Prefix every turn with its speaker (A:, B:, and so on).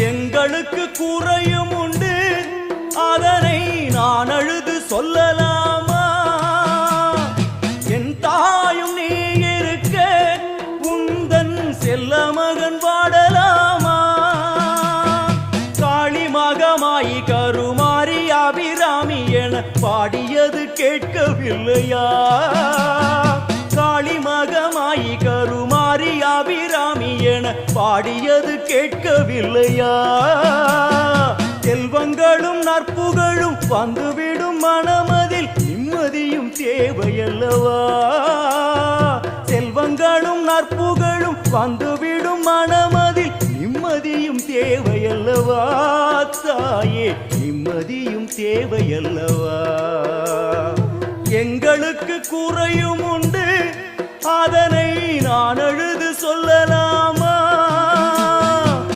A: எங்களுக்கு குறையும் உண்டு, அதனை நான் அழுது சொல்லலாமா? என் தாயும் நீ இருக்க உந்தன் செல்ல மகன் வாடலாமா? காளி மகமாயி கருமாரி அபிராமி என பாடியது கேட்கவில்லையா? காளி மகமாயி கருமாரி அபிராமி என பாடியது கேட்கவில்லையா? செல்வங்களும் நற்புகழும் வந்துவிடும் மனமதில் நிம்மதியும் தேவையல்லவா? செல்வங்களும் நற்புகழும் வந்துவிடும் மனமதில் நிம்மதியும் தேவையல்லவா? தாயே நிம்மதியும் தேவையல்லவா? எங்களுக்கு குறையும் உண்டு, அதனை நான் அழுது சொல்லலாமா?